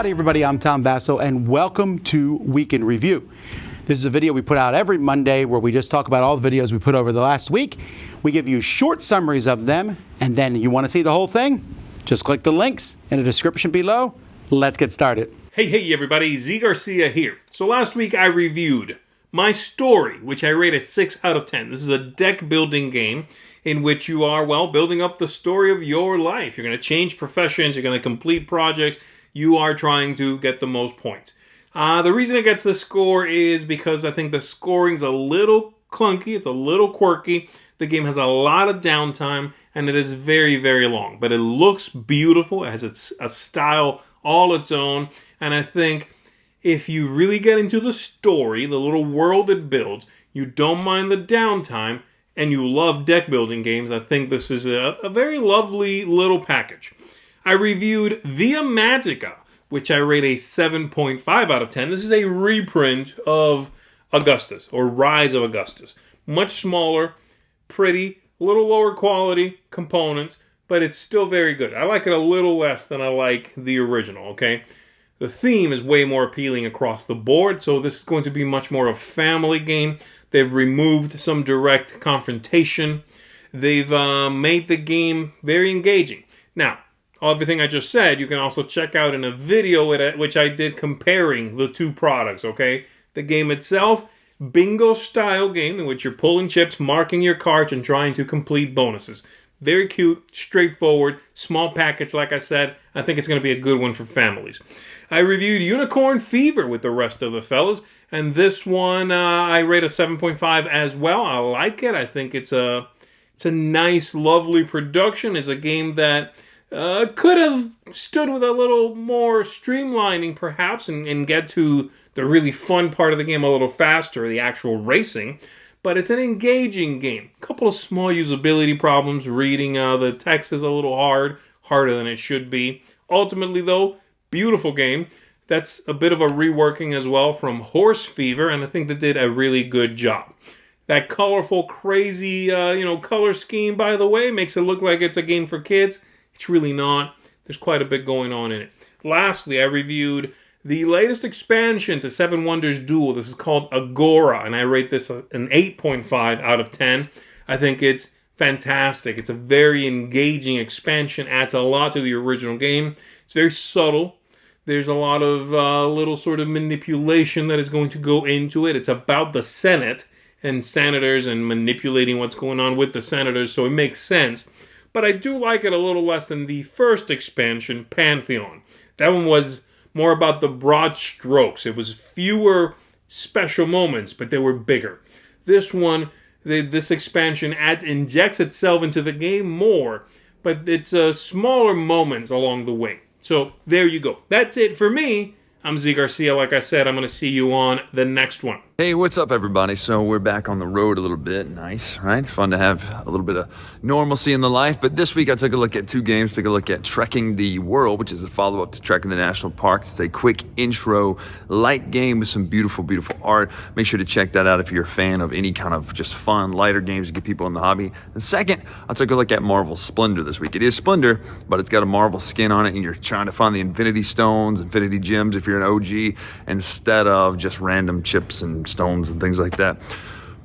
Howdy everybody, I'm Tom Vasel and welcome to Week in Review. This is a video we put out every Monday where we just talk about all the videos we put over the last week. We give you short summaries of them, and then you want to see the whole thing? Just click the links in the description below. Let's get started. Hey everybody, Zee Garcia here. So last week I reviewed My Story, which I rate a 6 out of 10. This is a deck building game in which you are, well, building up the story of your life. You're going to change professions, you're going to complete projects, you are trying to get the most points. The reason it gets this score is because I think the scoring's a little clunky, it's a little quirky. The game has a lot of downtime, and it is very, very long. But it looks beautiful, it has a style all its own, and I think if you really get into the story, the little world it builds, you don't mind the downtime, and you love deck building games, I think this is a very lovely little package. I reviewed Magica, which I rate a 7.5 out of 10. This is a reprint of Augustus, or Rise of Augustus. Much smaller, pretty, a little lower quality components, but it's still very good. I like it a little less than I like the original, okay? The theme is way more appealing across the board, so this is going to be much more of a family game. They've removed some direct confrontation. They've made the game very engaging. Now, everything I just said, you can also check out in a video which I did comparing the two products, okay? The game itself, bingo-style game in which you're pulling chips, marking your cards, and trying to complete bonuses. Very cute, straightforward, small package, like I said. I think it's going to be a good one for families. I reviewed Unicorn Fever with the rest of the fellas, and this one I rate a 7.5 as well. I like it. I think it's a nice, lovely production. It's a game that could have stood with a little more streamlining, perhaps, and get to the really fun part of the game a little faster, the actual racing. But it's an engaging game. A couple of small usability problems. Reading the text is a little harder than it should be. Ultimately, though, beautiful game. That's a bit of a reworking as well from Horse Fever, and I think they did a really good job. That colorful, crazy, color scheme, by the way, makes it look like it's a game for kids. It's really not. There's quite a bit going on in it. Lastly, I reviewed the latest expansion to Seven Wonders Duel. This is called Agora, and I rate this an 8.5 out of 10. I think it's fantastic. It's a very engaging expansion, adds a lot to the original game. It's very subtle. There's a lot of little sort of manipulation that is going to go into it. It's about the Senate and senators and manipulating what's going on with the senators, so it makes sense. But I do like it a little less than the first expansion, Pantheon. That one was more about the broad strokes. It was fewer special moments, but they were bigger. This one, this expansion injects itself into the game more, but it's smaller moments along the way. So there you go. That's it for me. I'm Zee Garcia. Like I said, I'm going to see you on the next one. Hey, what's up, everybody? So we're back on the road a little bit. Nice, right? It's fun to have a little bit of normalcy in the life. But this week I took a look at two games. Took a look at Trekking the World, which is a follow-up to Trekking the National Parks. It's a quick intro, light game with some beautiful, beautiful art. Make sure to check that out if you're a fan of any kind of just fun, lighter games to get people in the hobby. And second, I took a look at Marvel's Splendor this week. It is Splendor, but it's got a Marvel skin on it, and you're trying to find the Infinity Stones, Infinity Gems if you're an OG, instead of just random chips and stones and things like that.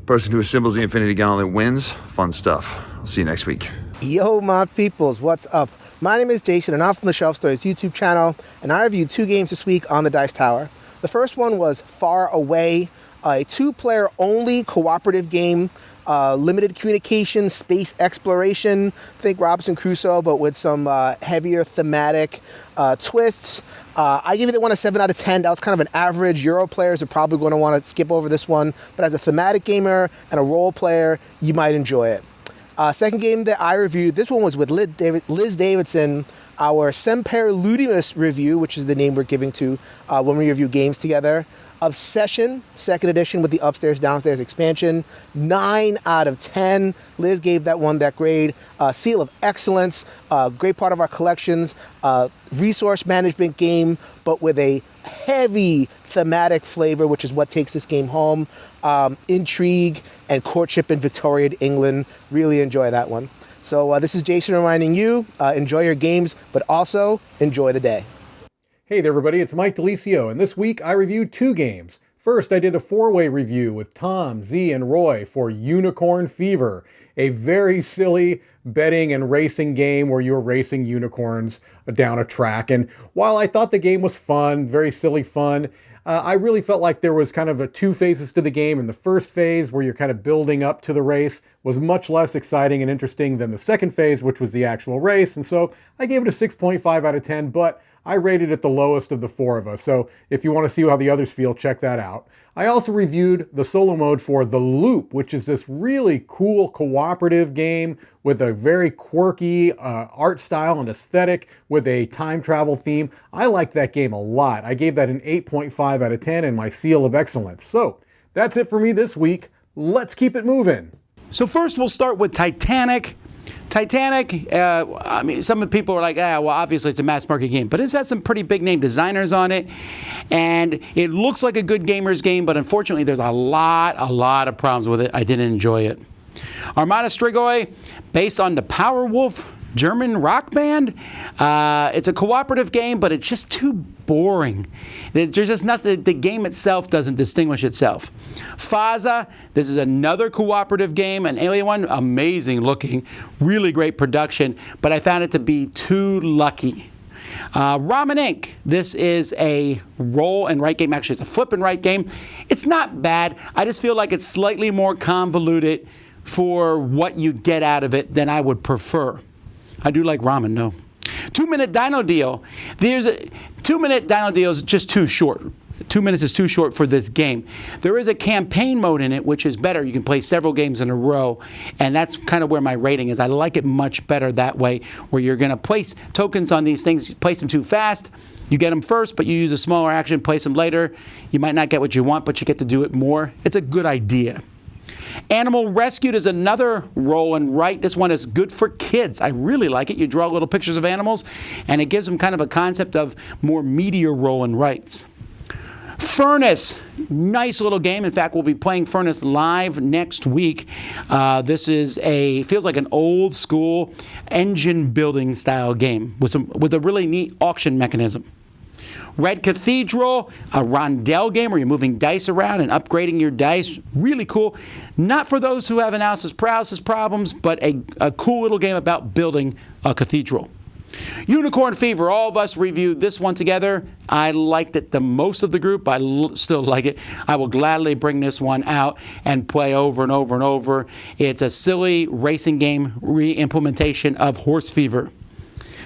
Person who assembles the Infinity Gauntlet wins. Fun stuff. I'll see you next week. Yo, my peoples, what's up? My name is Jason, and I'm from the Shelf Stories YouTube channel, and I reviewed two games this week on the Dice Tower. The first one was Far Away, a two-player only cooperative game, limited communication, space exploration. Think Robinson Crusoe, but with some heavier thematic twists. I give it one a 7 out of 10. That was kind of an average. Euro players are probably going to want to skip over this one, but as a thematic gamer and a role player, you might enjoy it. Second game that I reviewed, this one was with Liz Davidson, our Semper Ludimus review, which is the name we're giving to when we review games together. Obsession, second edition with the upstairs, downstairs expansion, 9 out of 10. Liz gave that one that grade. Seal of excellence, great part of our collections. Resource management game, but with a heavy thematic flavor, which is what takes this game home. Intrigue and courtship in Victorian England. Really enjoy that one. So this is Jason reminding you, enjoy your games, but also enjoy the day. Hey there everybody, it's Mike DiLisio, and this week I reviewed 2 games. First, I did a 4-way review with Tom, Zee, and Roy for Unicorn Fever, a very silly betting and racing game where you're racing unicorns down a track. And while I thought the game was fun, very silly fun, I really felt like there was kind of 2 phases to the game, and the first phase, where you're kind of building up to the race, was much less exciting and interesting than the second phase, which was the actual race. And so I gave it a 6.5 out of 10, but I rated it the lowest of the 4 of us. So if you want to see how the others feel, check that out. I also reviewed the solo mode for The Loop, which is this really cool cooperative game with a very quirky art style and aesthetic with a time travel theme. I liked that game a lot. I gave that an 8.5 out of 10 and my seal of excellence. So that's it for me this week. Let's keep it moving. So first we'll start with Titanic. Titanic, I mean, some people are like, well, obviously it's a mass market game, but it has some pretty big name designers on it, and it looks like a good gamer's game, but unfortunately there's a lot of problems with it. I didn't enjoy it. Armata Strigoi, based on the Powerwolf German rock band. It's a cooperative game, but it's just too boring. There's just nothing. The game itself doesn't distinguish itself. Faza, this is another cooperative game, an alien one, amazing looking, really great production, but I found it to be too lucky. Ramen Ink, this is a roll and write game. Actually, it's a flip and write game. It's not bad. I just feel like it's slightly more convoluted for what you get out of it than I would prefer. I do like ramen, no. 2-minute Dino deal. There's a 2-minute Dino deal is just too short. 2 minutes is too short for this game. There is a campaign mode in it, which is better. You can play several games in a row, and that's kind of where my rating is. I like it much better that way, where you're going to place tokens on these things, place them too fast. You get them first, but you use a smaller action, place them later. You might not get what you want, but you get to do it more. It's a good idea. Animal Rescued is another roll and write. This one is good for kids. I really like it. You draw little pictures of animals, and it gives them kind of a concept of more meatier roll and writes. Furnace, nice little game. In fact, we'll be playing Furnace live next week. This is feels like an old school engine building style game with a really neat auction mechanism. Red Cathedral, a rondel game where you're moving dice around and upgrading your dice. Really cool. Not for those who have analysis paralysis problems, but a cool little game about building a cathedral. Unicorn Fever, all of us reviewed this one together. I liked it the most of the group. I still like it. I will gladly bring this one out and play over and over and over. It's a silly racing game re-implementation of Horse Fever.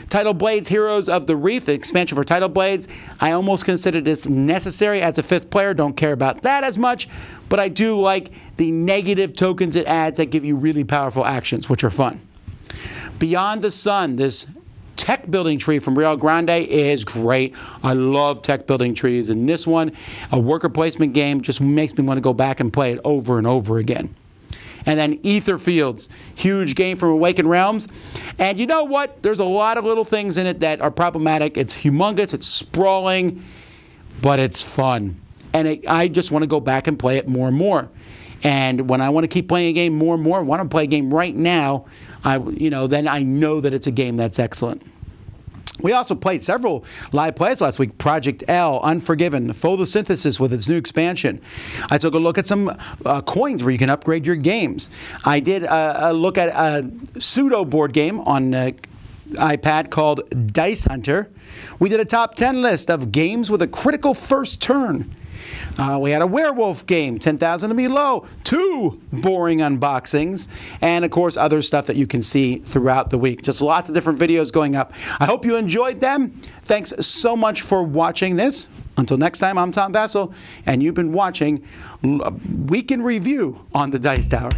Tidal Blades Heroes of the Reef, the expansion for Tidal Blades. I almost consider this necessary as a 5th player. Don't care about that as much, but I do like the negative tokens it adds that give you really powerful actions, which are fun. Beyond the Sun, this tech building tree from Rio Grande is great. I love tech building trees, and this one, a worker placement game, just makes me want to go back and play it over and over again. And then Etherfields, huge game from Awakened Realms. And you know what? There's a lot of little things in it that are problematic. It's humongous, it's sprawling, but it's fun. And I just want to go back and play it more and more. And when I want to keep playing a game more and more, I want to play a game right now, then I know that it's a game that's excellent. We also played several live plays last week. Project L, Unforgiven, Photosynthesis with its new expansion. I took a look at some coins where you can upgrade your games. I did a look at a pseudo board game on iPad called Dice Hunter. We did a top 10 list of games with a critical first turn. We had a werewolf game, 10,000 to be low, 2 boring unboxings, and of course other stuff that you can see throughout the week. Just lots of different videos going up. I hope you enjoyed them. Thanks so much for watching this. Until next time, I'm Tom Vasel, and you've been watching Week in Review on the Dice Tower.